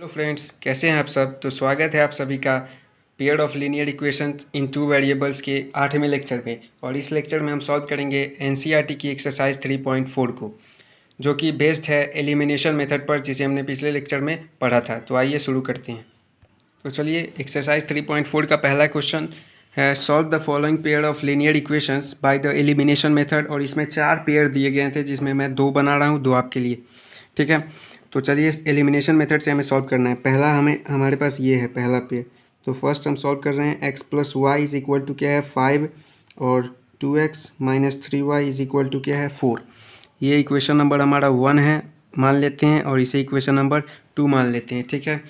Hello friends, कैसे हैं आप सब। तो स्वागत है आप सभी का pair of linear equations in two variables के 8वें लेक्चर में। और इस लेक्चर में हम सॉल्व करेंगे एनसीईआरटी की एक्सरसाइज 3.4 को, जो कि बेस्ड है एलिमिनेशन मेथड पर, जिसे हमने पिछले लेक्चर में पढ़ा था। तो आइए शुरू करते हैं। तो चलिए, एक्सरसाइज 3.4 का पहला क्वेश्चन है solve the following pair of linear equations bye the elimination method. और इसमें 4 पेयर दिए गए थे, जिसमें मैं 2 बना रहा हूँ, 2 आपके लिए। ठीक है, तो चलिए एलिमिनेशन मेथड से हमें सॉल्व करना है। पहला हमारे पास ये है पहला पेयर। तो फर्स्ट हम सॉल्व कर रहे हैं x plus y is equal to क्या है 5 और 2x minus 3y is equal to क्या है 4। ये इक्वेशन नंबर हमारा 1 है मान लेते हैं, और इसे इक्वेशन नंबर 2 मान लेते हैं। ठीक है,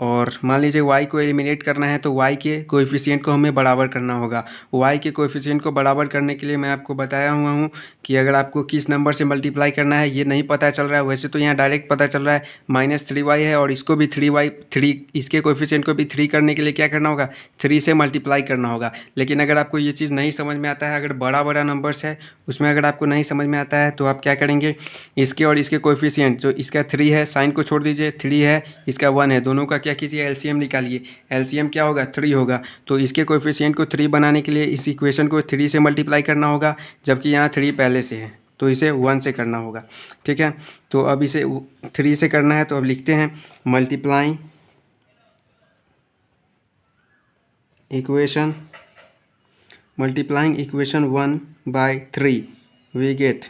और मान लीजिए y को एलिमिनेट करना है तो y के कोएफिशिएंट को हमें बराबर करना होगा। y के कोएफिशिएंट को बराबर करने के लिए मैं आपको बताया हुआ हूँ कि अगर आपको किस नंबर से मल्टीप्लाई करना है ये नहीं पता चल रहा है। वैसे तो यहाँ डायरेक्ट पता चल रहा है -3y है, और इसको भी 3 इसके कोएफिशिएंट को भी 3 करने के लिए क्या करना होगा, 3 से मल्टीप्लाई करना होगा। लेकिन अगर आपको ये चीज़ नहीं समझ में आता है, अगर बड़ा बड़ा नंबर्स है उसमें अगर आपको नहीं समझ में आता है, तो आप क्या करेंगे, इसके और इसके कोएफिशिएंट, जो इसका 3 है साइन को छोड़ दीजिए, 3 है इसका 1 है, दोनों का क्या कीजिए एलसीएम निकालिए। एलसीएम क्या होगा 3 होगा। तो इसके कोएफिशिएंट को 3 बनाने के लिए इस इक्वेशन को 3 से मल्टीप्लाई करना होगा, जबकि यहाँ 3 पहले से है तो इसे 1 से करना होगा। ठीक है, तो अब इसे 3 से करना है, तो अब लिखते हैं multiplying equation 1 by 3 we get.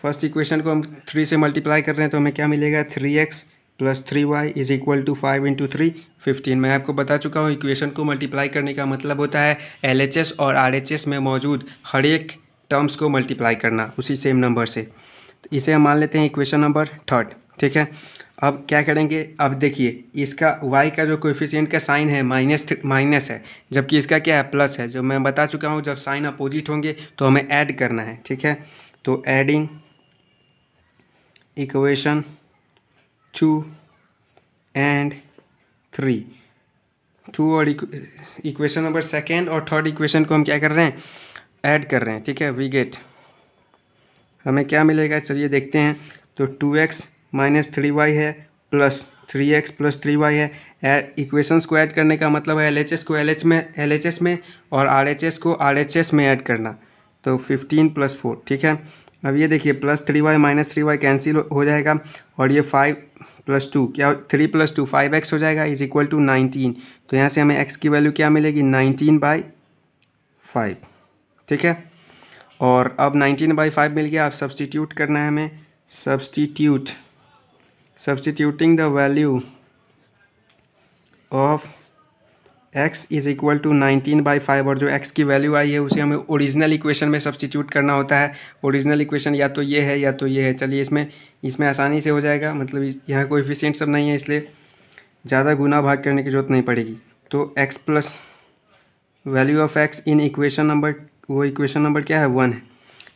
First equation को हम 3 से मल्टीप्लाई कर रहे हैं तो हमें क्या मिलेगा 3x plus 3y is equal to 5 into 3 15। मैं आपको बता चुका हूँ इक्वेशन को मल्टीप्लाई करने का मतलब होता है LHS और RHS में मौजूद हर एक टर्म्स को मल्टीप्लाई करना उसी सेम नंबर से। तो इसे हम मान लेते हैं इक्वेशन नंबर 3। ठीक है, अब क्या करेंगे, अब देखिए इसका y का जो कोएफिशिएंट का साइन है माइनस है, जबकि इसका क्या है प्लस है। जो मैं बता चुका हूँ जब साइन अपोजिट होंगे तो हमें ऐड करना है। ठीक है, तो एडिंग इक्वेशन 2 एंड 3, 2 और इक्वेशन नंबर 2 और 3 इक्वेशन को हम क्या कर रहे हैं, ऐड कर रहे हैं। ठीक है, वी गेट, हमें क्या मिलेगा चलिए देखते हैं। तो 2x माइनस 3y है प्लस 3x प्लस 3y है। इक्वेशंस को ऐड करने का मतलब है LHS को LHS में और RHS को RHS में ऐड करना। तो 15 प्लस 4। ठीक है, अब ये देखिए plus 3y minus 3y cancel हो जाएगा, और ये 5 प्लस 2 क्या 3 प्लस 2 5x हो जाएगा इज इक्वल टू 19। तो यहाँ से हमें x की वैल्यू क्या मिलेगी 19/5। ठीक है, और अब 19/5 मिल गया। अब सब्सटीट्यूट करना है हमें, substituting the value of x is equal to 19/5, और जो x की वैल्यू आई है उसे हमें ओरिजिनल इक्वेशन में सब्सटीट्यूट करना होता है। ओरिजिनल इक्वेशन या तो ये है या तो ये है। चलिए इसमें आसानी से हो जाएगा, मतलब यहाँ कोएफिशिएंट सब नहीं है इसलिए ज़्यादा गुना भाग करने की जरूरत नहीं पड़ेगी। तो x plus value of x in equation number, वो इक्वेशन नंबर क्या है 1 है।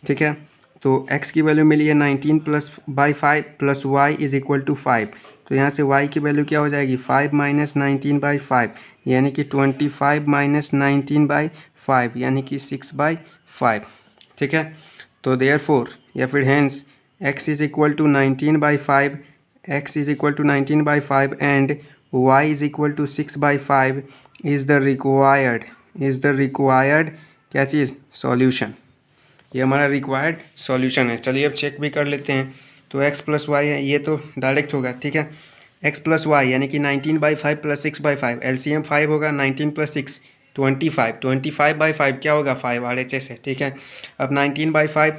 ठीक है, तो x की वैल्यू मिली है 19/5 plus y is equal to 5। तो यहाँ से y की वैल्यू क्या हो जाएगी 5 माइनस 19/5, यानी कि 25 माइनस 19/5 यानी कि 6/5। ठीक है, तो देयरफॉर या फिर hence x is equal to 19/5, x is equal to 19/5 and y is equal to 6/5 is the required क्या चीज़ सॉल्यूशन। ये हमारा रिक्वायर्ड सॉल्यूशन है। चलिए अब चेक भी कर लेते हैं। तो x प्लस वाई है, ये तो डायरेक्ट होगा। ठीक है, x प्लस वाई यानी कि 19/5 प्लस 6/5, एलसीएम 5 होगा, 19 प्लस 6 25, 25/5 क्या होगा 5 RHS है। ठीक है, अब 19/5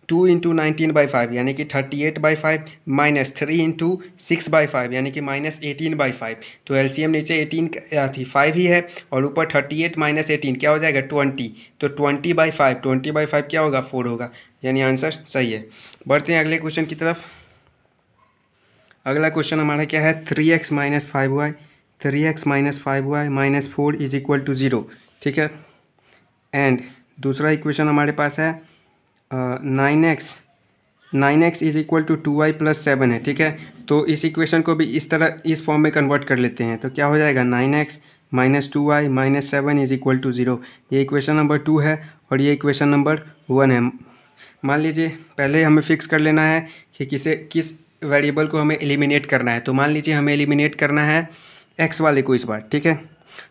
2 इंटू 19/5 यानी कि 38/5 माइनस 3 इंटू 6/5 यानी कि माइनस 18/5। तो एलसीएम नीचे 18 थी 5 ही है, और ऊपर 38 माइनस 18 क्या हो जाएगा 20। तो 20/5 क्या होगा 4 होगा, यानी आंसर सही है। बढ़ते हैं अगले क्वेश्चन की तरफ। अगला क्वेश्चन हमारा क्या है 3x minus 5y, 3x minus 5y minus 4 is equal to 0। ठीक है, एंड दूसरा इक्वेशन हमारे पास है 9x is equal to 2y plus 7 है। ठीक है, तो इस इक्वेशन को भी इस तरह इस फॉर्म में कन्वर्ट कर लेते हैं। तो क्या हो जाएगा 9x minus 2y minus 7 is equal to 0। ये इक्वेशन नंबर 2 है और ये इक्वेशन नंबर 1 है। मान लीजिए पहले हमें फिक्स कर लेना है कि किस वेरिएबल को हमें एलिमिनेट करना है। तो मान लीजिए हमें एलिमिनेट करना है एक्स वाले को इस बार, ठीक है।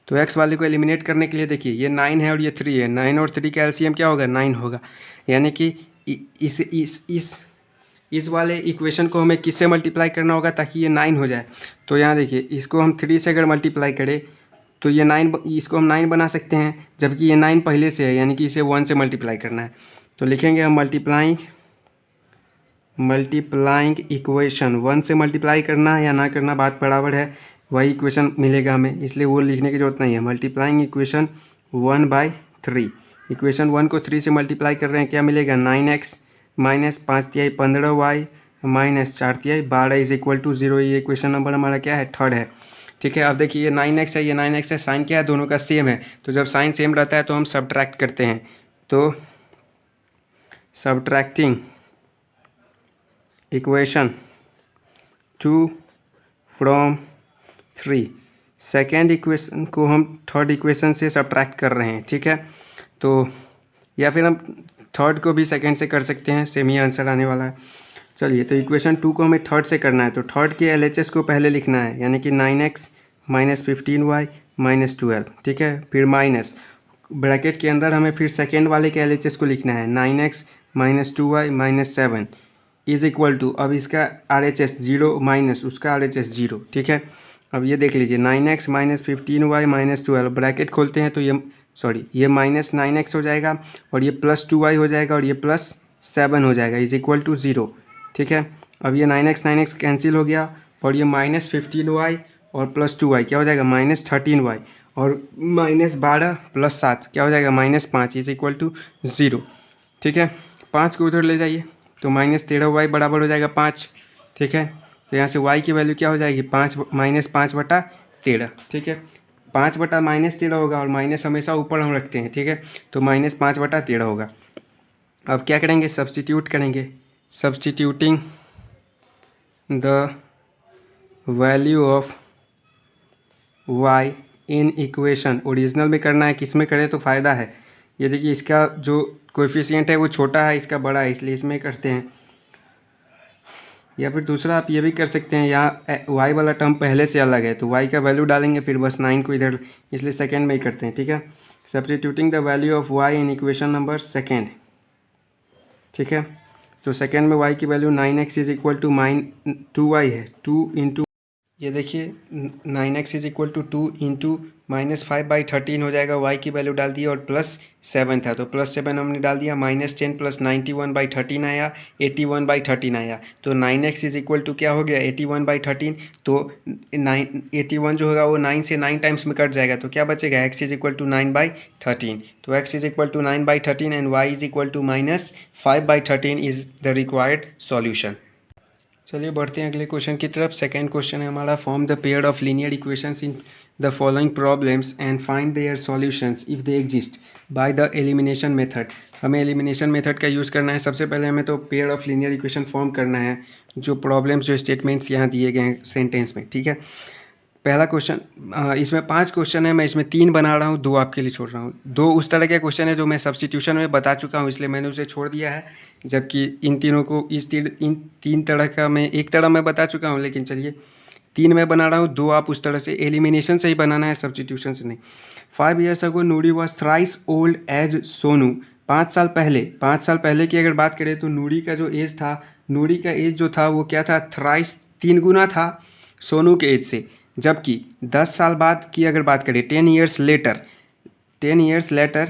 तो एक्स वाले को एलिमिनेट करने के लिए देखिए ये 9 है और ये 3 है, 9 और 3 का एलसीएम क्या होगा, 9 होगा। यानी कि इस वाले इक्वेशन को हमें किससे मल्टीप्लाई करना होगा ताकि ये 9 हो जाए। तो यहाँ देखिए इसको हम 3 से अगर मल्टीप्लाई करें तो ये 9, इसको हम 9 बना सकते हैं, जबकि ये 9 पहले से है, यानी कि इसे 1 से मल्टीप्लाई करना है। तो लिखेंगे हम मल्टीप्लाइंग इक्वेशन, 1 से मल्टीप्लाई करना या ना करना बात बराबर है, वही इक्वेशन मिलेगा हमें, इसलिए वो लिखने की जरूरत नहीं है। मल्टीप्लाइंग इक्वेशन 1/3, इक्वेशन 1 को 3 से मल्टीप्लाई कर रहे हैं, क्या मिलेगा, 9x minus 5/3 15y minus 4/3 12 is equal to 0। ये इक्वेशन नंबर हमारा क्या है, थर्ड है, ठीक है। अब देखिए ये 9x है, ये 9x है, साइन क्या है, दोनों का सेम है। तो जब साइन सेम रहता है तो हम सब्ट्रैक्ट करते हैं। तो subtracting equation 2 from 3, second equation को हम थर्ड इक्वेशन से सब्ट्रैक्ट कर रहे हैं, ठीक है। तो या फिर हम थर्ड को भी सेकेंड से कर सकते हैं, सेम ही आंसर आने वाला है। चलिए, तो इक्वेशन 2 को हमें थर्ड से करना है, तो थर्ड के LHS को पहले लिखना है, यानी कि 9x माइनस 15y माइनस 12, ठीक है। फिर माइनस ब्रैकेट के अंदर हमें फिर सेकेंड वाले के LHS को लिखना है, 9x minus 2y minus 7 is equal to, अब इसका RHS 0 माइनस उसका RHS 0, ठीक है। अब ये देख लीजिए 9x minus 15y minus 12, bracket खोलते हैं तो ये माइनस 9x हो जाएगा और ये प्लस 2y हो जाएगा और ये प्लस 7 हो जाएगा, इज इक्वल टू 0, ठीक है। अब ये 9x कैंसिल हो गया और ये माइनस 15y और प्लस 2y क्या हो जाएगा, माइनस 13y और माइनस 12 प्लस 7 क्या हो जाएगा, माइनस 5 इज इक्वल टू 0, ठीक है। 5 को उधर ले जाइए तो माइनस 13y बराबर हो जाएगा 5, ठीक है। तो यहाँ से y की वैल्यू क्या हो जाएगी, 5 माइनस 5/13, ठीक है। 5 बटा माइनस 13 होगा और माइनस हमेशा ऊपर हम रखते हैं, ठीक है। तो माइनस 5/13 होगा। अब क्या करेंगे, सब्स्टिट्यूट करेंगे, substituting the value of y in equation, original में करना है, किस में करें तो फ़ायदा है। ये देखिए इसका जो कोएफिशिएंट है वो छोटा है, इसका बड़ा है, इसलिए इसमें करते हैं। या फिर दूसरा आप ये भी कर सकते हैं, यहाँ y वाला टर्म पहले से अलग है तो y का वैल्यू डालेंगे, फिर बस 9 को इधर, इसलिए सेकेंड में ही करते हैं, ठीक है। Substituting the value of y in equation number second, ठीक है। तो सेकेंड में y की value 9x is equal to 2y है, 2 इंटू, ये देखिए 9x is equal to 2 into minus 5/13 हो जाएगा, y की वैल्यू डाल दी और प्लस 7 था तो प्लस 7 हमने डाल दिया, माइनस 10 प्लस 91/13 आया, 81/13 आया। तो 9x इज इक्वल टू क्या हो गया, 81/13। तो 81 जो होगा वो 9 से 9 टाइम्स में कट जाएगा, तो क्या बचेगा, x इज इक्वल टू 9/13। तो x is equal to 9/13 and y is equal to minus 5/13 is the required solution. चलिए बढ़ते हैं अगले क्वेश्चन की तरफ। सेकंड क्वेश्चन है हमारा, form the pair of linear equations in the following problems and find their solutions if they exist by the elimination method. हमें elimination method का यूज़ करना है। सबसे पहले हमें तो pair of linear equation form करना है, जो प्रॉब्लम्स जो स्टेटमेंट्स यहाँ दिए गए हैं सेंटेंस में, ठीक है। पहला क्वेश्चन, इसमें 5 क्वेश्चन है, मैं इसमें 3 बना रहा हूँ, 2 आपके लिए छोड़ रहा हूँ। 2 उस तरह के क्वेश्चन है जो मैं सब्स्टिट्यूशन में बता चुका हूँ, इसलिए मैंने उसे छोड़ दिया है, जबकि इन तीनों को इन 3 तरह का मैं एक तरह मैं बता चुका हूँ, लेकिन चलिए 3 मैं बना रहा हूँ, 2 आप उस तरह से एलिमिनेशन से ही बनाना है, सब्स्टिट्यूशन से नहीं। 5 years ago Noori was thrice old as Sonu. 5 साल पहले की अगर बात करें तो नूरी का जो एज था, नूरी का एज जो था वो क्या था, थ्राइस 3 गुना था सोनू के एज से। जबकि 10 साल बाद की अगर बात करें, 10 years later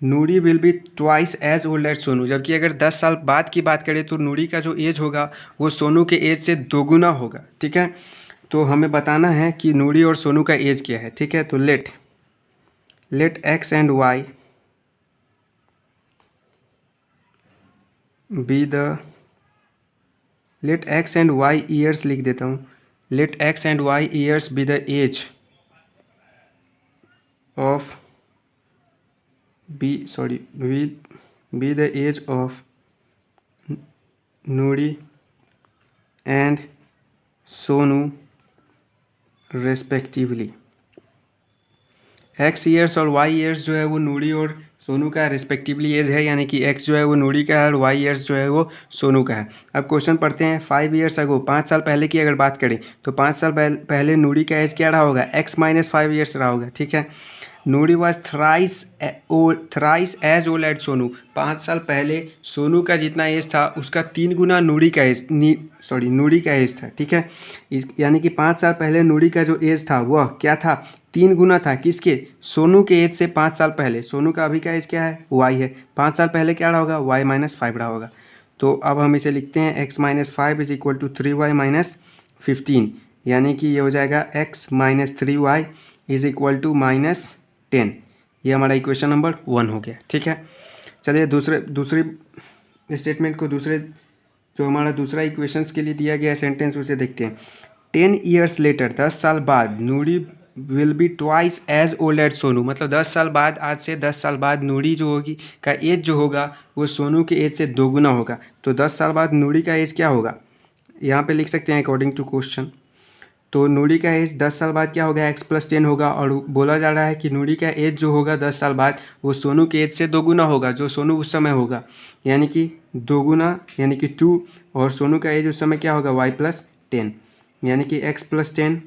Noori will be twice as old as Sonu. जबकि अगर 10 साल बाद की बात करें तो नूरी का जो एज होगा वो सोनू के एज से 2 गुना होगा, ठीक है। तो हमें बताना है कि नूरी और सोनू का एज क्या है, ठीक है। तो let x and y be the, let x and y years लिख देता हूँ, let x and y years be the age of be the age of Nuri and Sonu respectively। x years और y years जो है वो नूरी और सोनू का respectively as है, यानी कि एक्स जो है वो नूरी का है और वाई ईयर्स जो है वो सोनू का है। अब क्वेश्चन पढ़ते हैं। 5 ईयर्स अगो, 5 साल पहले की अगर बात करें तो 5 साल पहले नूरी का एज क्या रहा होगा, एक्स माइनस 5 ईयर्स रहा होगा, ठीक है। Noori was thrice as old at Sonu. 5 साल पहले सोनू का जितना एज था उसका 3 गुना नूरी का एज नूरी का एज था, ठीक है। यानी कि 5 साल पहले नूरी का जो एज था वह क्या था, 3 गुना था किसके, सोनू के एज से 5 साल पहले। सोनू का अभी का एज क्या है, वाई है। 5 साल पहले क्या रहा होगा, वाई माइनस 5 रहा होगा। तो अब हम इसे लिखते हैं x minus 5 is equal to 3y minus 15, यानी कि ये हो जाएगा x minus 3y is equal to minus 10। ये हमारा इक्वेशन नंबर 1 हो गया, ठीक है। चलिए दूसरी स्टेटमेंट को, जो हमारा दूसरा इक्वेशंस के लिए दिया गया सेंटेंस उसे देखते हैं। 10 ईयर्स लेटर, 10 साल बाद Noori will be twice as old at Sonu. मतलब 10 साल बाद, आज से 10 साल बाद नूरी जो होगी का एज जो होगा वो सोनू के एज से 2 गुना होगा। तो 10 साल बाद नूरी का एज क्या होगा, यहाँ पे लिख सकते हैं अकॉर्डिंग टू क्वेश्चन। तो नूरी का एज 10 साल बाद क्या होगा, एक्स प्लस 10 होगा। और बोला जा रहा है कि नूरी का एज जो होगा 10 साल बाद वो सोनू के एज से 2 गुना होगा, जो सोनू उस समय होगा, यानी कि 2 गुना यानी कि 2। और सोनू का एज उस समय क्या होगा, वाई प्लस 10, यानी कि x plus 10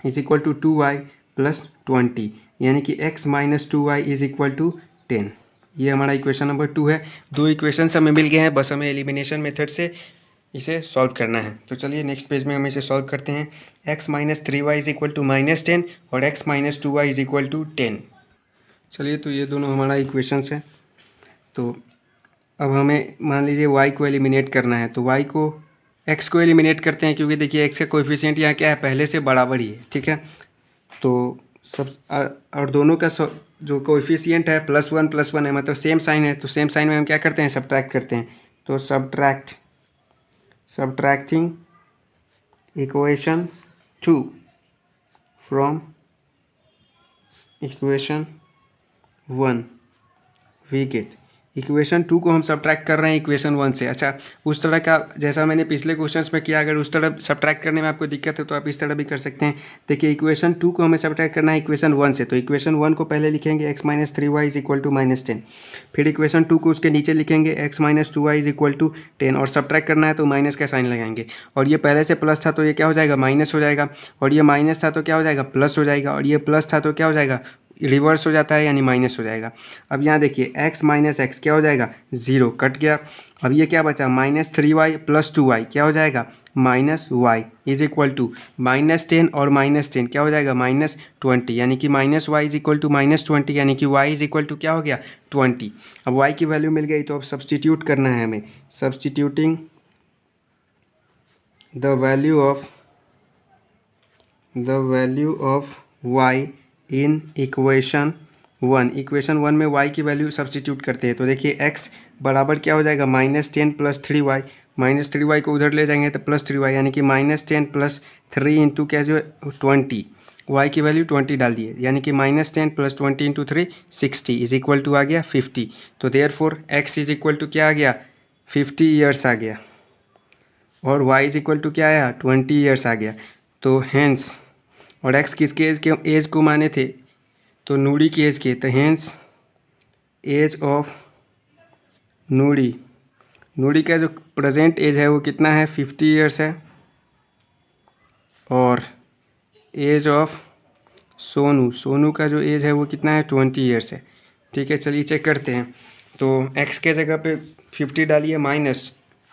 is equal to 2y plus 20, यानी कि x minus 2y is equal to 10। ये हमारा इक्वेशन नंबर 2 है। 2 इक्वेशन हमें मिल गए हैं, बस हमें एलिमिनेशन मेथड से इसे सॉल्व करना है। तो चलिए नेक्स्ट पेज में हम इसे सॉल्व करते हैं। x minus 3y is equal to minus 10 और x minus 2y is equal to 10। चलिए, तो ये दोनों हमारा इक्वेशंस है। तो अब हमें मान लीजिए y को एलिमिनेट करना है, तो y को x को एलिमिनेट करते हैं, क्योंकि देखिए x का कोएफिशिएंट यहाँ क्या है, पहले से बराबर ही है, ठीक है। तो सब और दोनों का जो कोएफिशिएंट है +1 है, मतलब सेम साइन है। तो सेम साइन में हम क्या करते हैं, सब्ट्रैक्ट करते हैं। तो subtracting equation 2 from equation 1 we get equation 2 को हम सब्ट्रैक्ट कर रहे हैं इक्वेशन 1 से। अच्छा, उस तरह का जैसा मैंने पिछले क्वेश्चंस में किया, अगर उस तरह सब्ट्रैक्ट करने में आपको दिक्कत है तो आप इस तरह भी कर सकते हैं। देखिए, इक्वेशन 2 को हमें सब्ट्रैक्ट करना है इक्वेशन 1 से। तो इक्वेशन 1 को पहले लिखेंगे x minus 3y is equal to minus 10। फिर इक्वेशन 2 को उसके नीचे लिखेंगे x minus 2y is equal to 10, और सब्ट्रैक्ट करना है तो माइनस का साइन लगाएंगे। और ये पहले से प्लस था तो ये क्या हो जाएगा, माइनस हो जाएगा। और ये माइनस था तो क्या हो जाएगा, प्लस हो जाएगा। और ये प्लस था तो क्या हो जाएगा, रिवर्स हो जाता है, यानी माइनस हो जाएगा। अब यहाँ देखिए x माइनस एक्स क्या हो जाएगा, 0 कट गया। अब ये क्या बचा, माइनस 3y प्लस 2y क्या हो जाएगा, minus y is equal to minus 10 और माइनस 10 क्या हो जाएगा, माइनस 20, यानी कि minus y is equal to minus 20, यानी कि y इज इक्वल टू क्या हो गया, 20। अब y की वैल्यू मिल गई, तो अब सब्सटीट्यूट करना है हमें। Substituting the value of y in equation 1 में y की वैल्यू सब्सटीट्यूट करते हैं। तो देखिए x बराबर क्या हो जाएगा, minus 10 plus 3y। Minus 3y को उधर ले जाएंगे तो प्लस 3y, यानी कि माइनस 10 प्लस 3 इंटू क्या जो 20, y की वैल्यू 20 डाल दिए, यानी कि minus 10 plus 20 into 3 60 is equal to आ गया 50। तो therefore x is equal to क्या आ गया, 50 ईयर्स आ गया, और y इज इक्वल टू क्या आया, 20 ईयर्स आ गया। तो हेंस, और x किसके एज को माने थे, तो नूरी की एज के, तो हेंस एज ऑफ नूरी का जो प्रेजेंट एज है वो कितना है, 50 ईयर्स है। और एज ऑफ सोनू का जो एज है वो कितना है, 20 ईयर्स है, ठीक है। चलिए चेक करते हैं। तो x के जगह पे 50 डालिए, माइनस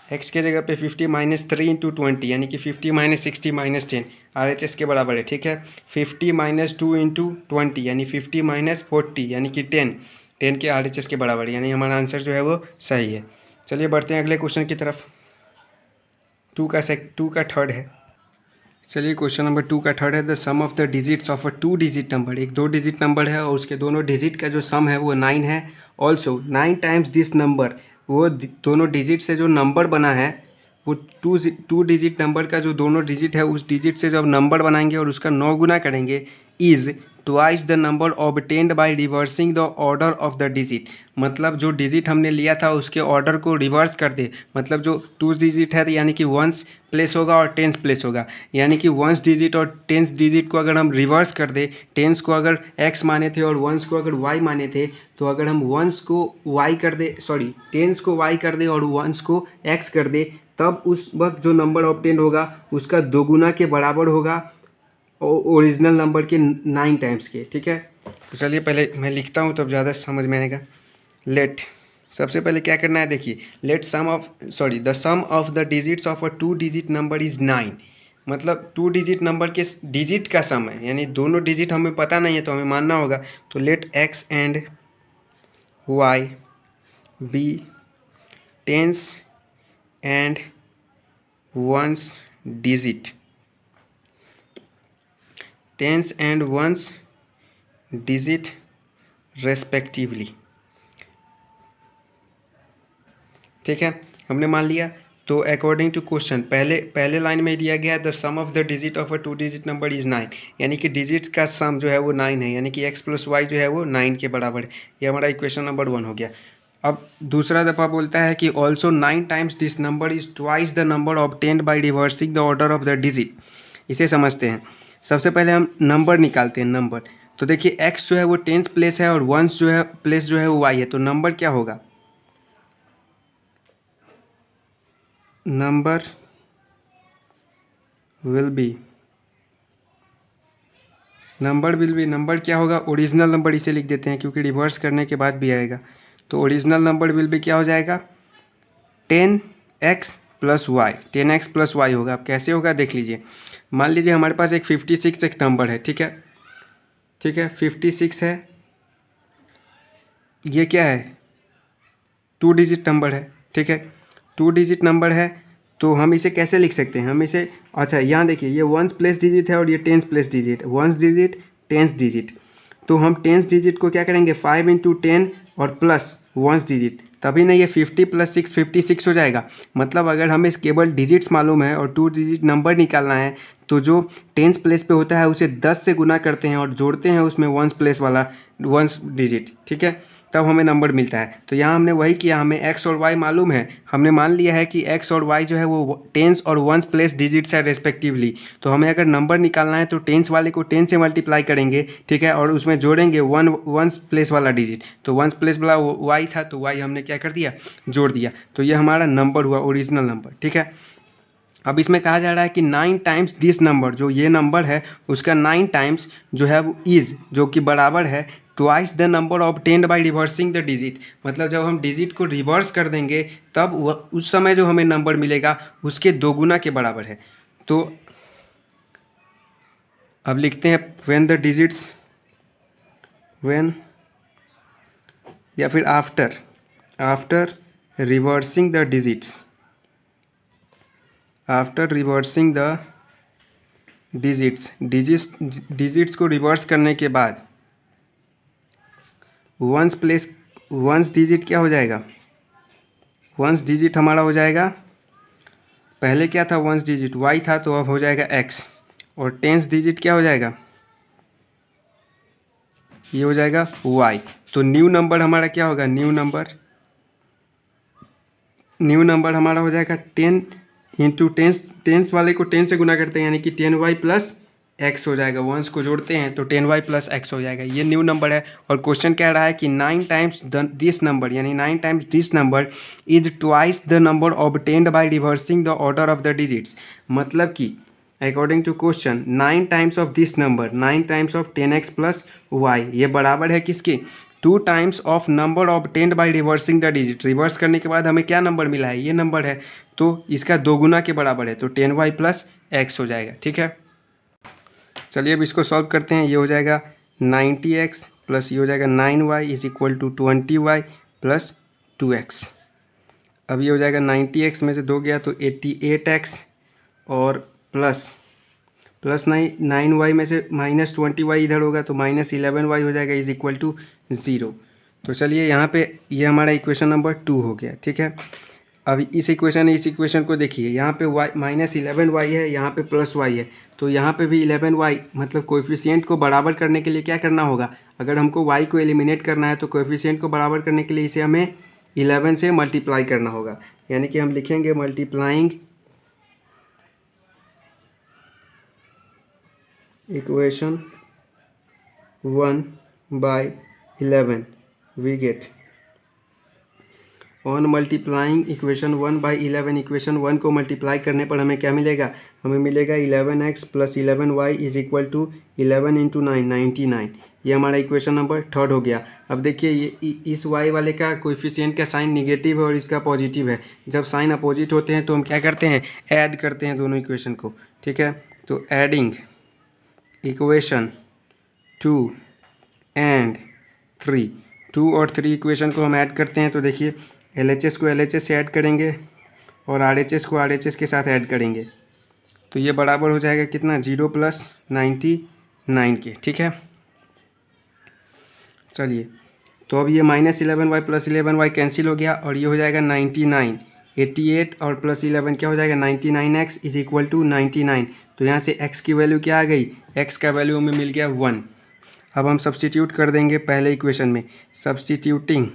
x के जगह पे 50 माइनस 3 इंटू 20, यानी कि 50 माइनस 60 माइनस 10 RHS के बराबर है, ठीक है। 50 माइनस 2 इंटू 20, यानी 50 माइनस 40, यानी कि 10 के RHS के बराबर है, यानी हमारा आंसर जो है वो सही है। चलिए बढ़ते हैं अगले क्वेश्चन की तरफ। 2 का थर्ड है। चलिए, क्वेश्चन नंबर 2 का थर्ड है। The sum of the digits of a 2 digit number, एक 2 डिजिट नंबर है और उसके दोनों डिजिट का जो सम है वो 9 है। ऑल्सो 9 टाइम्स दिस नंबर, वो दोनों डिजिट से जो नंबर बना है वो 2 डिजिट नंबर का जो दोनों डिजिट है उस डिजिट से जब नंबर बनाएंगे और उसका 9 गुना करेंगे, is twice the number obtained by reversing the order of the digit. मतलब जो डिजिट हमने लिया था उसके ऑर्डर को रिवर्स कर दे, मतलब जो 2 डिजिट है यानी कि 1s प्लेस होगा और 10s प्लेस होगा, यानी कि 1s डिजिट और 10s डिजिट को अगर हम रिवर्स कर दे, 10s को अगर x माने थे और 1s को अगर y माने थे, तो अगर हम 1s को y कर दे, सॉरी 10s को y कर दे और 1s को x कर दे, तब उस वक्त जो नंबर ऑब्टेन होगा उसका दोगुना के बराबर होगा ओरिजिनल नंबर के 9 टाइम्स के। ठीक है, तो चलिए पहले मैं लिखता हूँ तब ज़्यादा समझ में आएगा। लेट, सबसे पहले क्या करना है, देखिए let the sum of the digits of a 2 digit number is 9। मतलब 2 डिजिट नंबर के डिजिट का सम है, यानी दोनों डिजिट हमें पता नहीं है तो हमें मानना होगा। तो let x and y be tens and ones digit, tens and ones digit respectively. ठीक है, हमने मान लिया। तो अकॉर्डिंग टू क्वेश्चन पहले लाइन में दिया गया the sum of the digit of a 2 digit number is 9, यानी कि डिजिट्स का सम जो है वो 9 है, यानी कि x + y जो है वो 9 के बराबर है। ये हमारा इक्वेशन नंबर 1 हो गया। अब दूसरा दफ़ा बोलता है कि also 9 times this number is twice the number obtained by reversing the order of the digit. इसे समझते हैं। सबसे पहले हम नंबर निकालते हैं। नंबर, तो देखिए x जो है वो 10s प्लेस है और 1s जो है प्लेस जो है वो y है, तो नंबर क्या होगा, नंबर विल बी नंबर क्या होगा, ओरिजिनल नंबर इसे लिख देते हैं क्योंकि रिवर्स करने के बाद भी आएगा। तो ओरिजिनल नंबर विल बी क्या हो जाएगा, 10x + y, 10x + y होगा। अब कैसे होगा देख लीजिए। मान लीजिए हमारे पास एक 56 एक नंबर है। ठीक है, 56 है, ये क्या है, 2 डिजिट नंबर है। ठीक है, 2 डिजिट नंबर है, तो हम इसे कैसे लिख सकते हैं, हम इसे, अच्छा यहाँ देखिए ये 1s प्लेस डिजिट है और ये 10s place digit, 1s digit 10s digit. तो हम 10s डिजिट को क्या करेंगे, 5 × 10 और प्लस 1s डिजिट, तभी ना ये 50 + 6 56 हो जाएगा। मतलब अगर हमें केवल डिजिट्स मालूम है और 2 डिजिट नंबर निकालना है, तो जो 10s प्लेस पे होता है उसे 10 से गुना करते हैं और जोड़ते हैं उसमें 1s प्लेस वाला 1s डिजिट। ठीक है, तब हमें नंबर मिलता है। तो यहाँ हमने वही किया, हमें x और y मालूम है, हमने मान लिया है कि x और y जो है वो 10s और 1s प्लेस डिजिट्स है रेस्पेक्टिवली। तो हमें अगर नंबर निकालना है तो 10s वाले को 10 से मल्टीप्लाई करेंगे। ठीक है, और उसमें जोड़ेंगे 1s प्लेस वाला डिजिट, तो 1s प्लेस वाला y था तो y हमने क्या कर दिया, जोड़ दिया। तो ये हमारा नंबर हुआ, ओरिजिनल नंबर। ठीक है, अब इसमें कहा जा रहा है कि 9 टाइम्स दिस नंबर, जो ये नंबर है उसका 9 टाइम्स जो है वो इज़, जो कि बराबर है twice the number obtained by reversing the digit. मतलब जब हम डिजिट को रिवर्स कर देंगे तब उस समय जो हमें नंबर मिलेगा उसके दोगुना के बराबर है। तो अब लिखते हैं व्हेन द डिजिट्स, व्हेन या फिर after reversing the digits, after reversing the digits को रिवर्स करने के बाद 1s डिजिट क्या हो जाएगा, 1s डिजिट हमारा हो जाएगा, पहले क्या था 1s डिजिट y था तो अब हो जाएगा x, और 10s डिजिट क्या हो जाएगा, ये हो जाएगा y। तो न्यू नंबर हमारा क्या होगा, न्यू नंबर हमारा हो जाएगा 10 × 10, 10s वाले को 10 से गुना करते हैं यानी कि 10y + x हो जाएगा, 1s को जोड़ते हैं तो 10y + x हो जाएगा। ये न्यू नंबर है। और क्वेश्चन कह रहा है कि 9 टाइम्स दिस नंबर, यानी 9 times this number is twice the number obtained by reversing the order of the digits. मतलब कि according to question 9 times of this number, 9 times of 10x + y, ये बराबर है किसके, 2 times of number obtained by reversing the digit. Reverse करने के बाद हमें क्या नंबर मिला है, ये नंबर है, तो इसका दोगुना के बराबर है, तो 10y + x हो जाएगा। ठीक है, चलिए अब इसको सॉल्व करते हैं। ये हो जाएगा 90x प्लस ये हो जाएगा 9y is equal to 20y + 2x। अब ये हो जाएगा 90x में से 2 गया तो 88x और प्लस 9y में से -20y इधर होगा तो -11y हो जाएगा इज इक्वल टू 0। तो चलिए यहाँ पे ये हमारा इक्वेशन नंबर 2 हो गया। ठीक है, अब इस इक्वेशन को देखिए, यहाँ पे y -11y है, यहाँ पे +y है, तो यहाँ पे भी 11y, मतलब कोएफिशिएंट को बराबर करने के लिए क्या करना होगा, अगर हमको y को एलिमिनेट करना है तो कोएफिशिएंट को बराबर करने के लिए इसे हमें 11 से मल्टीप्लाई करना होगा। यानी कि हम लिखेंगे multiplying equation 1/11 we get, on multiplying equation 1/11 equation 1 को मल्टीप्लाई करने पर हमें क्या मिलेगा, हमें मिलेगा 11x + 11y is equal to 11 × 9 99। ये हमारा इक्वेशन नंबर 3 हो गया। अब देखिए ये इस y वाले का कोएफिशिएंट का साइन निगेटिव है और इसका पॉजिटिव है। जब साइन अपोजिट होते हैं तो हम क्या करते हैं, ऐड करते हैं दोनों इक्वेशन को। ठीक है, तो एडिंग इक्वेशन 2 एंड 3, 2 और 3 इक्वेशन को हम ऐड करते हैं। तो देखिए LHS को LHS से ऐड करेंगे और RHS को RHS के साथ ऐड करेंगे, तो ये बराबर हो जाएगा कितना, 0 + 99 के। ठीक है, चलिए, तो अब ये -11y + 11y कैंसिल हो गया और ये हो जाएगा 99, 88 और +11 क्या हो जाएगा 99x इज इक्वल टू 99। तो यहाँ से x की वैल्यू क्या आ गई, x का वैल्यू हमें मिल गया 1। अब हम सब्स्टिट्यूट कर देंगे पहले इक्वेशन में, substituting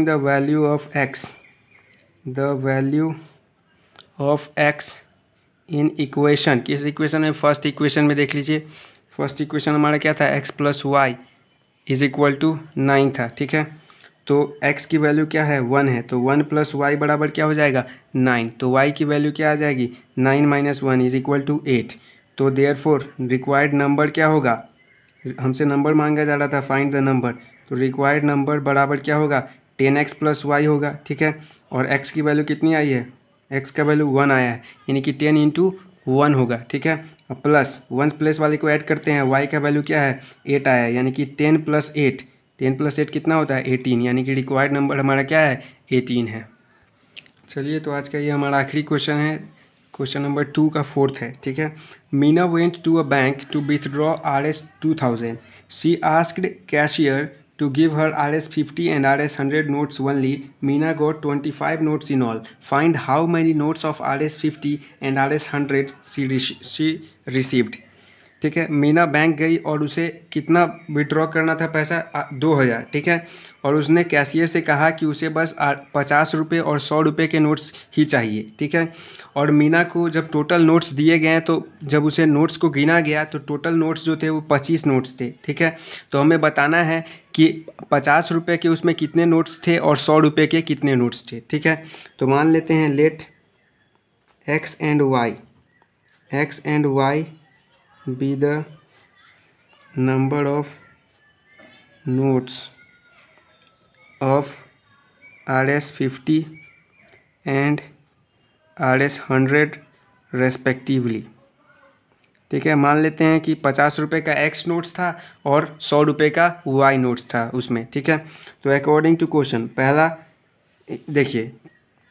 the value of x in equation, किस इक्वेशन में, फर्स्ट इक्वेशन में देख लीजिए। फर्स्ट इक्वेशन हमारा क्या था, x + y is equal to 9 था। ठीक है, तो x की वैल्यू क्या है, 1 है, तो 1 + y बराबर क्या हो जाएगा 9। तो y की वैल्यू क्या आ जाएगी, 9 - 1 इज इक्वल टू 8। तो देयरफॉर रिक्वायर्ड नंबर क्या होगा, हमसे नंबर मांगा जा रहा था, फाइंड द नंबर, तो रिक्वायर्ड नंबर बराबर क्या होगा, 10x + y होगा। ठीक है, और x की वैल्यू कितनी आई है, x का वैल्यू 1 आया है, यानी कि 10 × 1 होगा। ठीक है, अब प्लस 1 प्लस वाले को ऐड करते हैं, y का वैल्यू क्या है 8 आया है, यानी कि 10 + 8, 10 + 8 कितना होता है 18, यानी कि रिक्वायर्ड नंबर हमारा क्या है 18 है। चलिए, तो आज का ये हमारा आखिरी क्वेश्चन है, क्वेश्चन नंबर 2 का 4th है। ठीक है, Meena went to a bank to withdraw Rs 2000, she asked cashier to give her Rs 50 and Rs 100 notes only. Meena got 25 notes in all. Find how many notes of Rs 50 and Rs 100 she received. ठीक है, Meena bank गई और उसे कितना withdraw करना था पैसा, 2000। ठीक है, और उसने कैशियर से कहा कि उसे बस 50 रुपये और 100 रुपये के नोट्स ही चाहिए। ठीक है, और मीना को जब टोटल नोट्स दिए गए तो जब उसे नोट्स को गिना गया तो टोटल नोट्स जो थे वो 25 नोट्स थे। ठीक है, तो हमें बताना है कि 50 रुपये के उसमें कितने नोट्स थे और 100 रुपये के कितने नोट्स थे। ठीक है, तो मान लेते हैं late x and y be the number of notes of Rs 50 and Rs 100 respectively. ठीक है, मान लेते हैं कि 50 रुपये का x नोट्स था और 100 रुपये का y नोट्स था उसमें। ठीक है, तो अकॉर्डिंग टू क्वेश्चन, पहला देखिए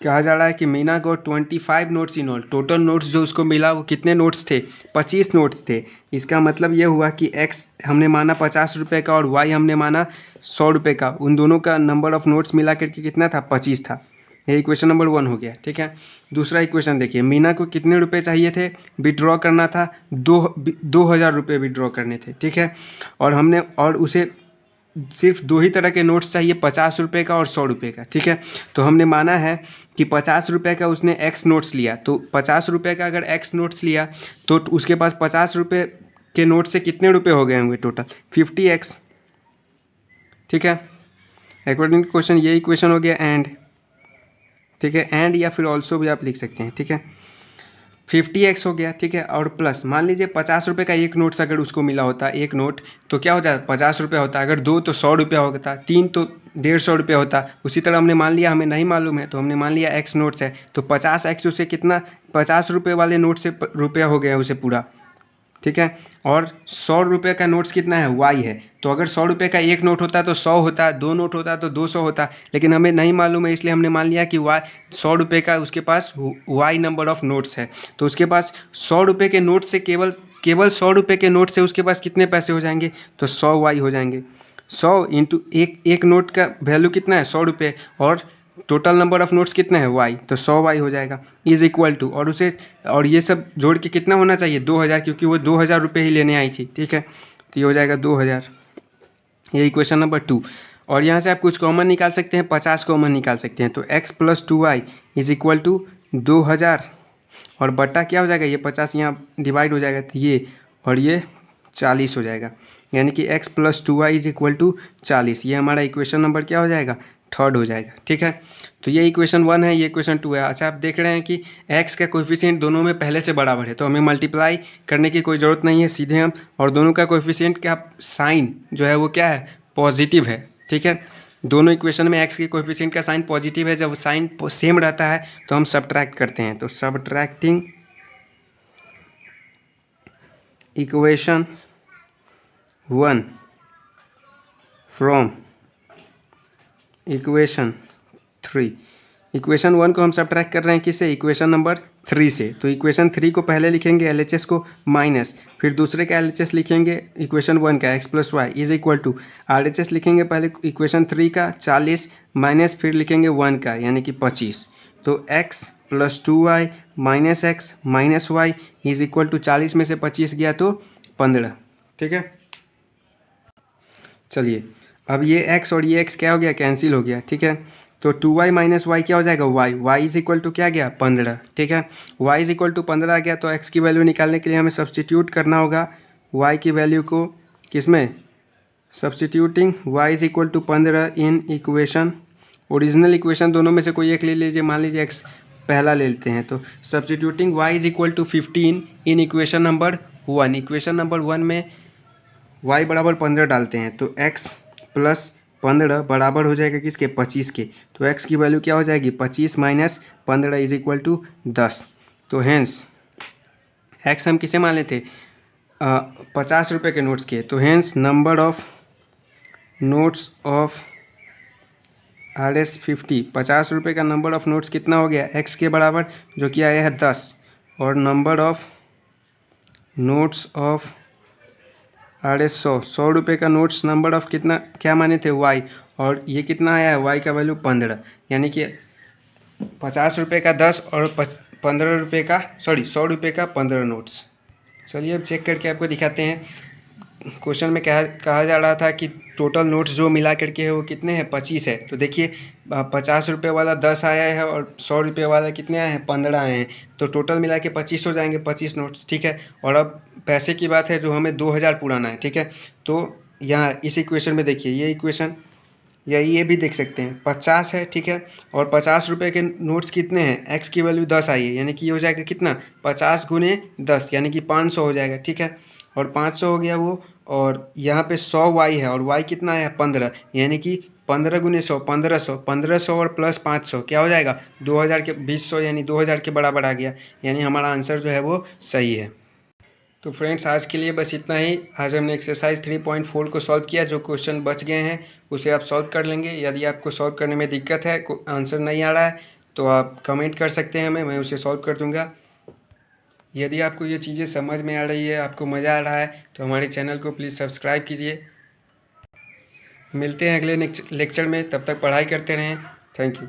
कहा जा रहा है कि मीना को 25 notes in all, total notes जो उसको मिला वो कितने नोट्स थे, 25 नोट्स थे। इसका मतलब ये हुआ कि x हमने माना 50 रुपये का और y हमने माना 100 रुपये का, उन दोनों का नंबर ऑफ़ नोट्स मिला करके कितना था 25 था। ये इक्वेशन नंबर 1 हो गया। ठीक है, दूसरा इक्वेशन देखिए, मीना को कितने रुपए चाहिए थे, विड्रॉ करना था 2000 रुपये विड्रॉ करने थे। ठीक है, और उसे सिर्फ 2 ही तरह के नोट्स चाहिए, 50 रुपये का और 100 रुपये का। ठीक है, तो हमने माना है कि 50 रुपये का उसने x नोट्स लिया, तो 50 रुपये का अगर x नोट्स लिया तो उसके पास 50 रुपये के नोट से कितने रुपये हो गए होंगे टोटल, 50x। ठीक है, अकॉर्डिंग टू क्वेश्चन ये इक्वेशन हो गया एंड। ठीक है, एंड या फिर ऑल्सो भी आप लिख सकते हैं। ठीक है, 50x हो गया। ठीक है, और प्लस मान लीजिए 50 रुपये का एक नोट्स अगर उसको मिला होता, एक नोट, तो क्या होता है 50 रुपये होता, अगर 2 तो 100 रुपया होता, 3 तो 150 रुपया होता। उसी तरह हमने मान लिया, हमें नहीं मालूम है तो हमने मान लिया x नोट्स है, तो 50x उसे कितना 50 रुपये वाले नोट से रुपया हो गया उसे पूरा। ठीक है, और 100 रुपये का नोट्स कितना है y है, तो अगर 100 रुपये का एक नोट होता तो 100 होता, 2 नोट होता तो 200 होता, लेकिन हमें नहीं मालूम है इसलिए हमने मान लिया कि 100 रुपये का उसके पास y नंबर ऑफ़ नोट्स है। तो उसके पास 100 रुपये के नोट से केवल 100 रुपये के नोट से उसके पास कितने पैसे हो जाएंगे, तो 100 y हो जाएंगे। 100 इंटू एक नोट का वैल्यू कितना है 100 रुपये और टोटल नंबर ऑफ़ नोट्स कितना है y, तो 100y हो जाएगा इज़ इक्वल टू और ये सब जोड़ के कितना होना चाहिए 2000, क्योंकि वो 2000 रुपये ही लेने आई थी। ठीक है, तो ये हो जाएगा 2000। ये इक्वेशन नंबर 2। और यहाँ से आप कुछ कॉमन निकाल सकते हैं, 50 कॉमन निकाल सकते हैं, तो x + 2y is equal to 2000 और बट्टा क्या हो जाएगा, ये 50 यहाँ डिवाइड हो जाएगा, तो ये और ये 40 हो जाएगा, यानी कि x + 2y is equal to 40। ये हमारा इक्वेशन नंबर क्या हो जाएगा, 3rd हो जाएगा। ठीक है, तो ये इक्वेशन 1 है, ये इक्वेशन 2 है। अच्छा, आप देख रहे हैं कि x का कोएफिशिएंट दोनों में पहले से बराबर है, तो हमें मल्टीप्लाई करने की कोई ज़रूरत नहीं है, सीधे हम और दोनों का कोएफिशिएंट का साइन जो है वो क्या है, पॉजिटिव है। ठीक है, दोनों इक्वेशन में x के कोएफिशिएंट का साइन पॉजिटिव है। जब साइन सेम रहता है तो हम सब्ट्रैक्ट करते हैं, तो subtracting equation 1 from equation 3। Equation 1 को हम सब्ट्रैक्ट कर रहे हैं किससे, इक्वेशन नंबर 3 से। तो इक्वेशन 3 को पहले लिखेंगे LHS को माइनस, फिर दूसरे का LHS लिखेंगे इक्वेशन 1 का x + y is equal to RHS लिखेंगे पहले इक्वेशन 3 का 40 माइनस फिर लिखेंगे 1 का यानी कि 25। तो x + 2y minus x minus y is equal to 40 में से 25 गया तो 15। ठीक है, चलिए अब ये x और ये x क्या हो गया, कैंसिल हो गया। ठीक है, तो 2y माइनस वाई क्या हो जाएगा, y इज इक्वल टू क्या गया 15। ठीक है, y इज इक्वल टू 15 आ गया, तो x की वैल्यू निकालने के लिए हमें सब्सटीट्यूट करना होगा y की वैल्यू को किसमें, substituting y is equal to 15 in equation, original equation दोनों में से कोई एक ले लीजिए, मान लीजिए x पहला ले लेते हैं, तो substituting y is equal to 15 in equation number 1। Equation number 1 में y बराबर 15 डालते हैं, तो x + 15 बराबर हो जाएगा किसके, 25 के। तो x की वैल्यू क्या हो जाएगी, 25 माइनस 15 इज इक्वल टू 10। तो हेंस x हम किसे मान लेते, 50 रुपये के नोट्स के, तो hence number of notes of RS 50, 50 रुपये का नंबर ऑफ नोट्स कितना हो गया, x के बराबर, जो कि आया है 10, और number of notes of RS 100 रुपये का नोट्स नंबर ऑफ कितना क्या माने थे y, और ये कितना आया है y का वैल्यू 15, यानी कि 50 रुपये का 10 और 15 रुपये का 100 रुपये का 15 नोट्स। चलिए अब चेक करके आपको दिखाते हैं। क्वेश्चन में कहा जा रहा था कि टोटल नोट्स जो मिला करके है वो कितने हैं, 25 है। तो देखिए 50 रुपये वाला 10 आया है और 100 रुपये वाला कितने आए हैं, 15 आए हैं, तो टोटल मिला के 25 हो जाएंगे, 25 नोट्स। ठीक है, और अब पैसे की बात है जो हमें 2000 पुराना है। ठीक है, तो यहाँ इस इक्वेशन में देखिए, ये इक्वेशन या ये भी देख सकते हैं, 50 है। ठीक है, और 50 रुपये के नोट्स कितने हैं, x की वैल्यू 10 आई है, यानी कि ये हो जाएगा कितना, 50 × 10 यानी कि 500 हो जाएगा। ठीक है, और 500 हो गया वो, और यहाँ पे 100 y है और y कितना है 15, यानी कि 15 × 100 1500, 1500 और प्लस 500 क्या हो जाएगा 2000 के 2000, यानी 2000 के बराबर आ गया, यानी हमारा आंसर जो है वो सही है। तो फ्रेंड्स आज के लिए बस इतना ही। आज हमने एक्सरसाइज 3.4 को सॉल्व किया। जो क्वेश्चन बच गए हैं उसे आप सॉल्व कर लेंगे। यदि आपको सॉल्व करने में दिक्कत है, आंसर नहीं आ रहा है, तो आप कमेंट कर सकते हैं हमें, मैं उसे सॉल्व कर दूंगा। यदि आपको ये चीज़ें समझ में आ रही है, आपको मज़ा आ रहा है, तो हमारे चैनल को प्लीज़ सब्सक्राइब कीजिए। मिलते हैं अगले लेक्चर में, तब तक पढ़ाई करते रहें। Thank you.